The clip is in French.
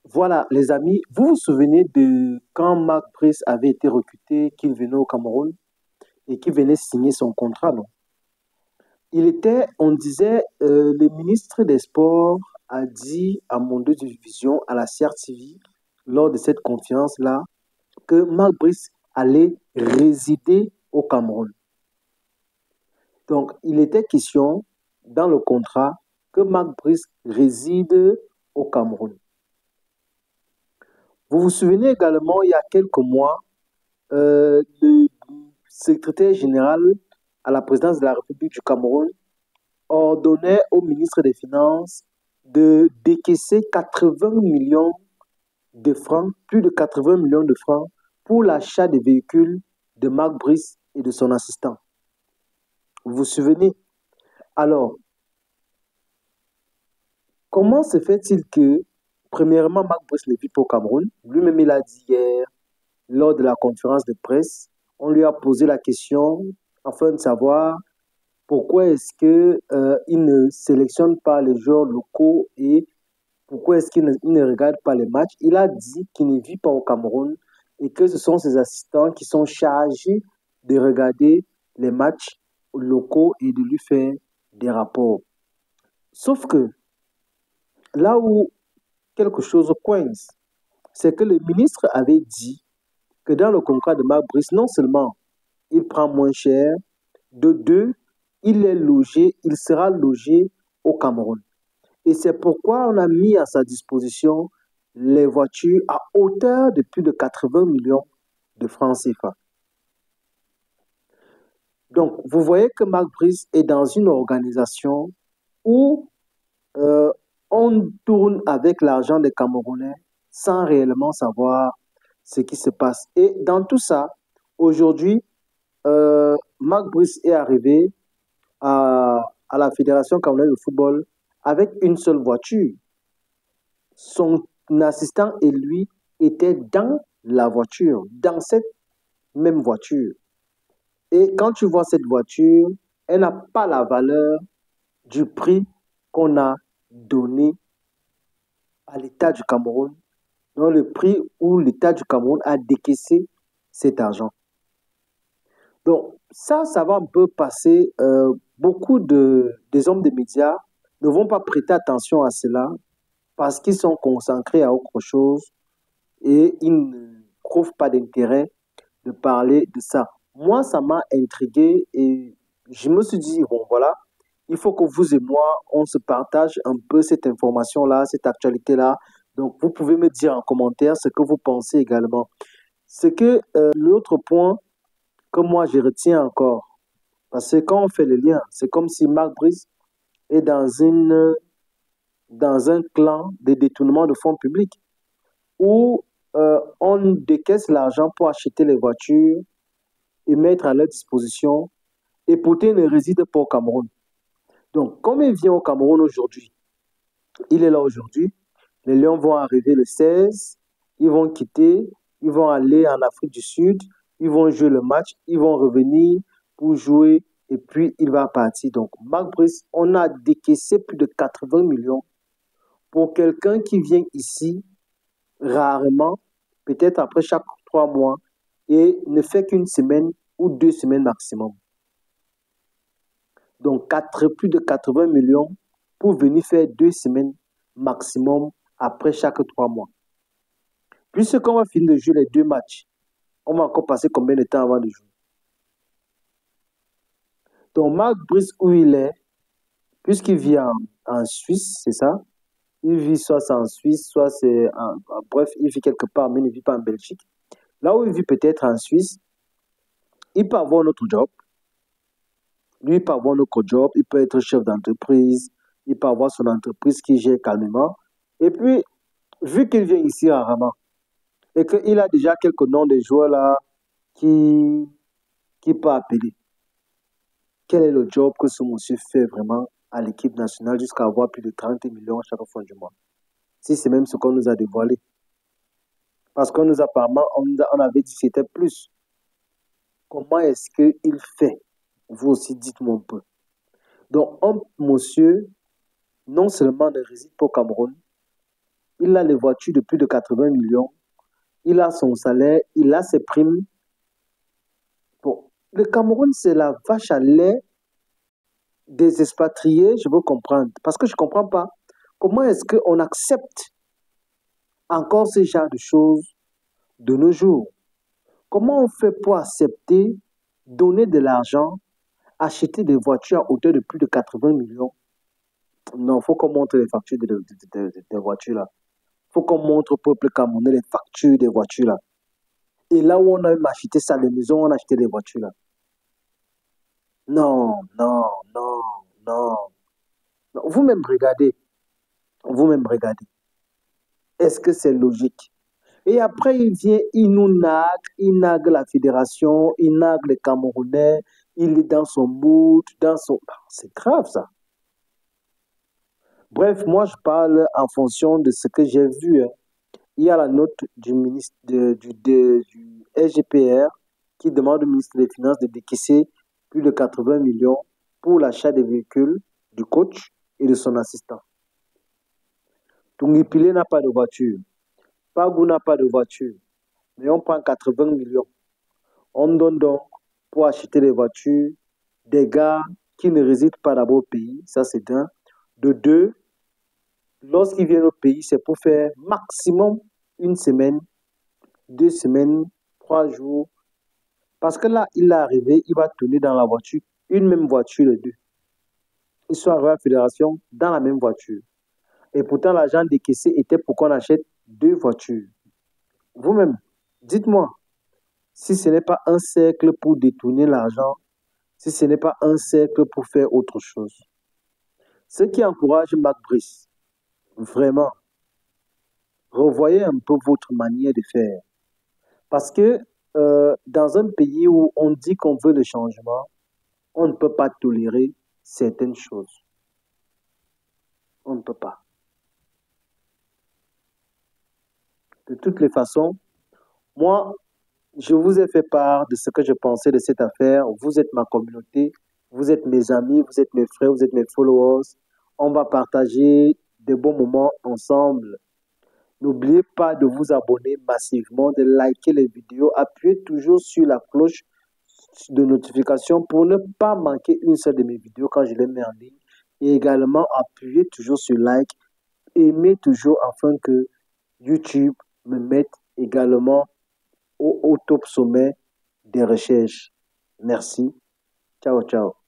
Voilà, les amis, vous vous souvenez de quand Marc Brice avait été recruté, qu'il venait au Cameroun et qu'il venait signer son contrat, non? Il était, on disait, le ministre des Sports a dit à Monde Division, à la CRTV, lors de cette conférence-là, que Marc Brice allait résider au Cameroun. Donc, il était question dans le contrat que Marc Brice réside au Cameroun. Vous vous souvenez également, il y a quelques mois, le secrétaire général à la présidence de la République du Cameroun ordonnait au ministre des Finances de décaisser 80 millions de francs, plus de 80 millions de francs, pour l'achat des véhicules de Marc Brice et de son assistant. Vous vous souvenez? Alors, comment se fait-il que, premièrement, Marc Brice ne vit pas au Cameroun? Lui-même, il a dit hier, lors de la conférence de presse, on lui a posé la question afin de savoir pourquoi est-ce que il ne sélectionne pas les joueurs locaux et pourquoi est-ce qu'il ne regarde pas les matchs. Il a dit qu'il ne vit pas au Cameroun et que ce sont ses assistants qui sont chargés de regarder les matchs locaux et de lui faire des rapports. Sauf que là où quelque chose coince, c'est que le ministre avait dit que dans le contrat de Marc Brice, non seulement il prend moins cher, de deux, il sera logé au Cameroun. Et c'est pourquoi on a mis à sa disposition les voitures à hauteur de plus de 80 millions de francs CFA. Donc, vous voyez que Marc Brice est dans une organisation où euh, on tourne avec l'argent des Camerounais sans réellement savoir ce qui se passe. Et dans tout ça, aujourd'hui, Marc Brice est arrivé à la Fédération camerounaise de football avec une seule voiture. Son assistant et lui étaient dans la voiture, dans cette même voiture. Et quand tu vois cette voiture, elle n'a pas la valeur du prix qu'on a donné à l'État du Cameroun, dans le prix où l'État du Cameroun a décaissé cet argent. Donc, ça va un peu passer. Beaucoup des hommes des médias ne vont pas prêter attention à cela parce qu'ils sont concentrés à autre chose et ils ne trouvent pas d'intérêt de parler de ça. Moi, ça m'a intrigué et je me suis dit, bon, voilà, il faut que vous et moi, on se partage un peu cette information-là, cette actualité-là. Donc, vous pouvez me dire en commentaire ce que vous pensez également. Ce que l'autre point que moi, je retiens encore, parce que quand on fait le lien, c'est comme si Marc Brice est dans un clan de détournement de fonds publics où on décaisse l'argent pour acheter les voitures et mettre à leur disposition, et Poté ne réside pas au Cameroun. Donc, comme il vient au Cameroun aujourd'hui, il est là aujourd'hui, les Lions vont arriver le 16, ils vont quitter, ils vont aller en Afrique du Sud, ils vont jouer le match, ils vont revenir pour jouer, et puis il va partir. Donc, Marc Brice, on a décaissé plus de 80 millions pour quelqu'un qui vient ici rarement, peut-être après chaque 3 mois, et ne fait qu'une semaine ou 2 semaines maximum. Donc, plus de 80 millions pour venir faire 2 semaines maximum après chaque 3 mois. Puisqu'on va finir de jouer les deux matchs, on va encore passer combien de temps avant de jouer? Donc, Marc Brice, où il est, puisqu'il vit en Suisse, c'est ça? Il vit soit c'est en Suisse, soit bref, il vit quelque part, mais il ne vit pas en Belgique. Là où il vit peut-être en Suisse, il peut avoir un autre job. Lui, il peut avoir un autre job, il peut être chef d'entreprise, il peut avoir son entreprise qui gère calmement. Et puis, vu qu'il vient ici rarement et qu'il a déjà quelques noms de joueurs là qui, qui peut appeler, quel est le job que ce monsieur fait vraiment à l'équipe nationale jusqu'à avoir plus de 30 millions chaque fin du mois? Si c'est même ce qu'on nous a dévoilé. Parce qu'on nous a apparemment, on avait dit que c'était plus. Comment est-ce qu'il fait? Vous aussi, dites-moi un peu. Donc, un monsieur, non seulement ne réside pas au Cameroun, il a les voitures de plus de 80 millions, il a son salaire, il a ses primes. Bon, le Cameroun, c'est la vache à lait des expatriés, je veux comprendre. Parce que je ne comprends pas comment est-ce qu'on accepte encore ce genre de choses de nos jours. Comment on fait pour accepter, donner de l'argent, acheter des voitures à hauteur de plus de 80 millions? Non, il faut qu'on montre les factures des voitures là. Il faut qu'on montre au peuple camerounais les factures des voitures là. Et là où on a même acheté ça, les maisons, on a acheté les voitures là. Non, non, non, non. Non. Vous-même regardez, vous-même regardez. Est-ce que c'est logique? Et après, il vient, il nague la fédération, il nague les Camerounais, il est dans son mood, dans son... C'est grave ça. Bref, moi je parle en fonction de ce que j'ai vu, hein. Il y a la note du ministre du SGPR qui demande au ministre des Finances de décaisser plus de 80 millions pour l'achat des véhicules du coach et de son assistant. Tungipile n'a pas de voiture. Pagou n'a pas de voiture. Mais on prend 80 millions. On donne donc pour acheter des voitures des gars qui ne résident pas d'abord au pays. Ça, c'est d'un. De deux, lorsqu'ils viennent au pays, c'est pour faire maximum une semaine, 2 semaines, 3 jours. Parce que là, il est arrivé, il va tourner dans la voiture, une même voiture, les deux. Ils sont arrivés à la fédération dans la même voiture. Et pourtant, l'argent décaissé était pour qu'on achète 2 voitures. Vous-même, dites-moi, si ce n'est pas un cercle pour détourner l'argent, si ce n'est pas un cercle pour faire autre chose. Ce qui encourage Mac Brice, vraiment, revoyez un peu votre manière de faire. Parce que dans un pays où on dit qu'on veut le changement, on ne peut pas tolérer certaines choses. On ne peut pas. De toutes les façons, moi, je vous ai fait part de ce que je pensais de cette affaire. Vous êtes ma communauté, vous êtes mes amis, vous êtes mes frères, vous êtes mes followers. On va partager des bons moments ensemble. N'oubliez pas de vous abonner massivement, de liker les vidéos, appuyez toujours sur la cloche de notification pour ne pas manquer une seule de mes vidéos quand je les mets en ligne. Et également, appuyez toujours sur like, aimez toujours afin que YouTube me mette également au top sommet des recherches. Merci. Ciao, ciao.